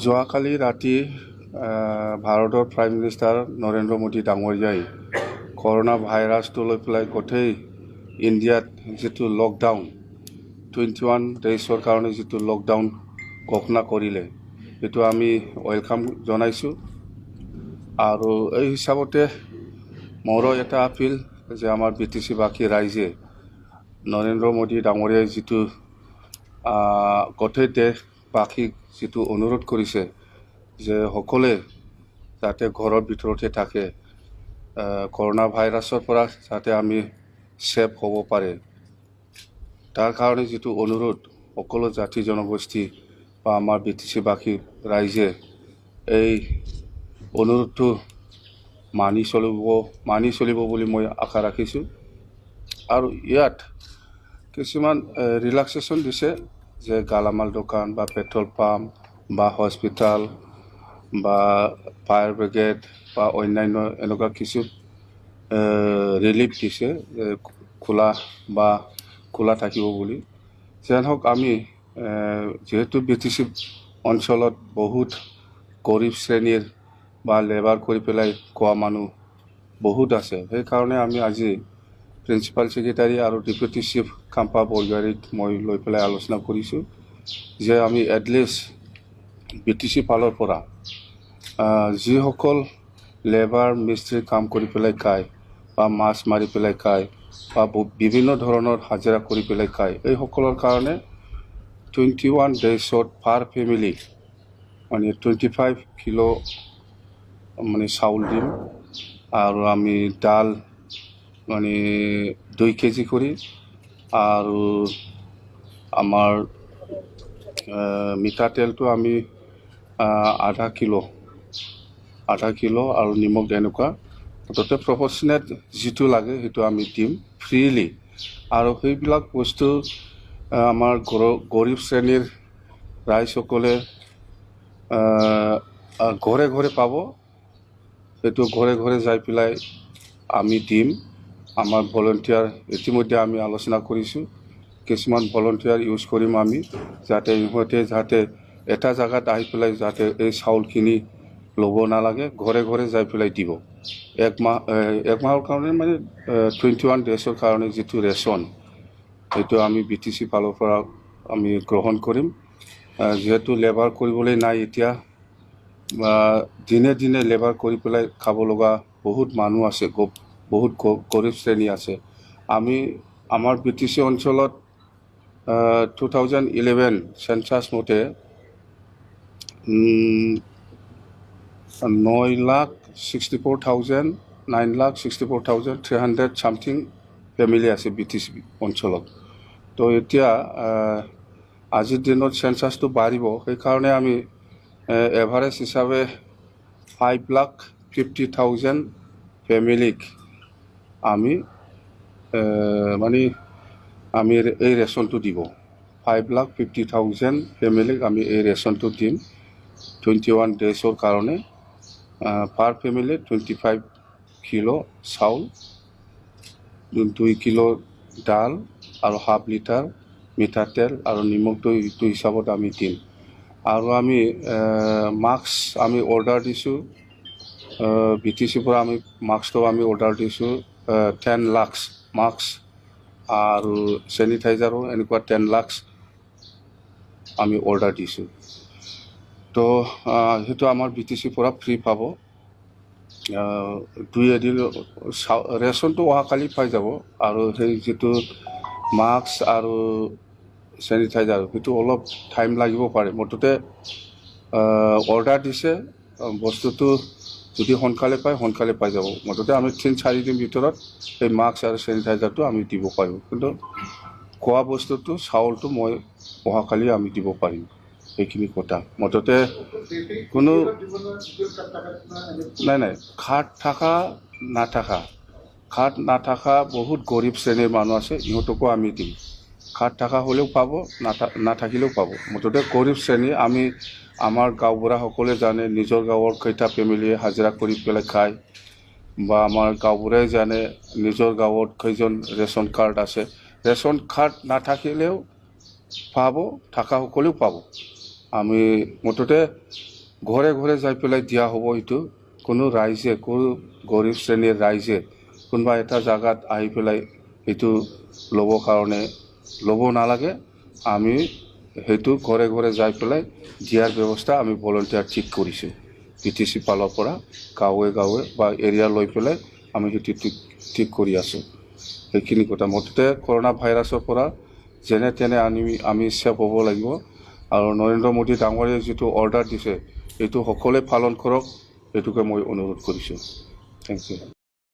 যোৱাকালি ৰাতি ভাৰতৰ প্ৰাইম মিনিষ্টাৰ নৰেন্দ্ৰ মোদী ডাঙৰীয়াই কৰোনা ভাইৰাছটো লৈ পেলাই গোটেই ইণ্ডিয়াত যিটো লকডাউন 21 ডেইজৰ কাৰণে যিটো লকডাউন ঘোষণা কৰিলে সেইটো আমি ৱেলকাম জনাইছোঁ। আৰু এই হিচাপতে মোৰো এটা আপিল যে আমাৰ BTC-বাসী ৰাইজে নৰেন্দ্ৰ মোদী ডাঙৰীয়াই যিটো গোটেই দেশবাসীক যিটো অনুৰোধ কৰিছে যে সকলোৱে যাতে ঘৰৰ ভিতৰতে থাকে, কৰোনা ভাইৰাছৰ পৰা যাতে আমি ছেফ হ'ব পাৰে, তাৰ কাৰণে যিটো অনুৰোধ সকলো জাতি জনগোষ্ঠী বা আমাৰ BTC-বাসী ৰাইজে এই অনুৰোধটো মানি চলিব বুলি মই আশা ৰাখিছোঁ। আৰু ইয়াত কিছুমান ৰিলেক্সেশ্যন দিছে যে গালামাল দোকান বা পেট্ৰল পাম্প বা হস্পিটাল বা ফায়াৰ ব্ৰিগেড বা অন্যান্য এনেকুৱা কিছু ৰিলিফ দিছে খোলা থাকিব বুলি। যেন হওক, আমি যিহেতু BTC অঞ্চলত বহুত গৰীব শ্ৰেণীৰ বা লেবাৰ কৰি পেলাই খোৱা মানুহ বহুত আছে, সেইকাৰণে আমি আজি প্ৰিন্সিপাল ছেক্ৰেটাৰী আৰু ডেপুটি চিফ কাম্পা বৰগাৰীক মই লৈ পেলাই আলোচনা কৰিছোঁ যে আমি এটলিষ্ট BTC ফালৰ পৰা যিসকল লেবাৰ মিস্ত্ৰী কাম কৰি পেলাই খায় বা মাছ মাৰি পেলাই খায় বা বিভিন্ন ধৰণৰ হাজিৰা কৰি পেলাই খায়, এইসকলৰ কাৰণে 21 ডেইজত পাৰ ফেমিলি মানে 25 কিলো মানে চাউল দিম। আৰু আমি ডাল মানে 2 কেজি কৰি, আৰু আমাৰ মিঠাতেলটো আমি আধা কিলো আৰু নিমখ এনেকুৱা মুঠতে প্ৰপৰ্চনেট যিটো লাগে সেইটো আমি দিম ফ্ৰীলি। আৰু সেইবিলাক বস্তু আমাৰ গৰীব শ্ৰেণীৰ ৰাইজসকলে ঘৰে ঘৰে পাব। সেইটো ঘৰে ঘৰে যাই পেলাই আমি দিম। আমাৰ ভলণ্টিয়াৰ ইতিমধ্যে আমি আলোচনা কৰিছোঁ, কিছুমান ভলণ্টিয়াৰ ইউজ কৰিম আমি, যাতে ইহঁতে এটা জেগাত আহি পেলাই যাতে এই চাউলখিনি ল'ব নালাগে, ঘৰে ঘৰে যাই পেলাই দিব। এক মাহৰ কাৰণে মানে 21 ডেইজৰ কাৰণে যিটো ৰেচন সেইটো আমি BTC ফালৰ পৰা আমি গ্ৰহণ কৰিম। যিহেতু লেবাৰ কৰিবলৈ নাই এতিয়া, দিনে দিনে লেবাৰ কৰি পেলাই খাব লগা বহুত মানুহ আছে, বহুত গৰীব শ্ৰেণী আছে। আমাৰ BTC অঞ্চলত 2011 চেঞ্চাছ মতে 9,64,300 চামথিং ফেমিলি আছে BTC অঞ্চলত। তো এতিয়া আজিৰ দিনত চেঞ্চাছটো বাঢ়িব, সেইকাৰণে আমি এভাৰেজ হিচাপে 5,50,000 ফেমিলিক আমি এই ৰেচনটো দিব। 5,50,000 ফেমিলিক আমি এই ৰেচনটো দিম 21 ডেইজৰ কাৰণে। পাৰ ফেমিলি 25 কিলো চাউল, 2 কিলো ডাল আৰু ½ লিটাৰ মিঠাতেল আৰু নিমখটো এইটো হিচাপত আমি দিম। আৰু আমি মাস্ক আমি অৰ্ডাৰ দিছোঁ, BTC পৰা আমি মাস্কটো আমি অৰ্ডাৰ দিছোঁ 10 লাখ মাস্ক, আৰু চেনিটাইজাৰো এনেকুৱা 10 লাখ আমি অৰ্ডাৰ দিছোঁ। তো সেইটো আমাৰ BTC পৰা ফ্ৰী পাব। 2 এদিন ৰেচনটো অহাকালি পাই যাব। আৰু সেই যিটো মাস্ক আৰু চেনিটাইজাৰ সেইটো অলপ টাইম লাগিব পাৰে। মুঠতে অৰ্ডাৰ দিছে, বস্তুটো যদি সোনকালে পাই যাব। মুঠতে আমি 3-4 দিন ভিতৰত এই মাস্ক আৰু চেনিটাইজাৰটো আমি দিব পাৰিম। কিন্তু খোৱা বস্তুটো চাউলটো মই অহাকালি আমি দিব পাৰিম। এইখিনি কথা মুঠতে কোনো নাই খাট নাথাকা বহুত গৰীব শ্ৰেণীৰ মানুহ আছে, ইহঁতকো আমি দিম। খাট থকা হ'লেও পাব, নাথাকিলেও পাব। মুঠতে গৰীব শ্ৰেণী আমাৰ গাঁওবুঢ়াসকলে জানে নিজৰ গাঁৱৰ কেইটা ফেমিলিয়ে হাজিৰা কৰি পেলাই খায়, বা আমাৰ গাঁওবুঢ়াই জানে নিজৰ গাঁৱত কেইজন ৰেচন কাৰ্ড আছে। ৰেচন কাৰ্ড নাথাকিলেও পাব, থকা সকলেও পাব। আমি মুঠতে ঘৰে ঘৰে যাই পেলাই দিয়া হ'ব। এইটো কোনো ৰাইজে, কোনো গৰীব শ্ৰেণীৰ ৰাইজে কোনোবা এটা জাগাত আহি পেলাই এইটো ল'ব কাৰণে ল'ব নালাগে। আমি সেইটো ঘৰে ঘৰে যাই পেলাই দিয়াৰ ব্যৱস্থা আমি ভলণ্টিয়াৰ ঠিক কৰিছোঁ। BTC ফালৰ পৰা গাঁৱে গাঁৱে বা এৰিয়া লৈ পেলাই আমি সেইটো ঠিক কৰি আছোঁ। সেইখিনি কথা মুঠতে কৰোণা ভাইৰাছৰ পৰা যেনে তেনে আমি ছেফ হ'ব লাগিব। আৰু নৰেন্দ্ৰ মোদী ডাঙৰীয়াই যিটো অৰ্ডাৰ দিছে এইটো সকলোৱে পালন কৰক, এইটোকে মই অনুৰোধ কৰিছোঁ। Thank U.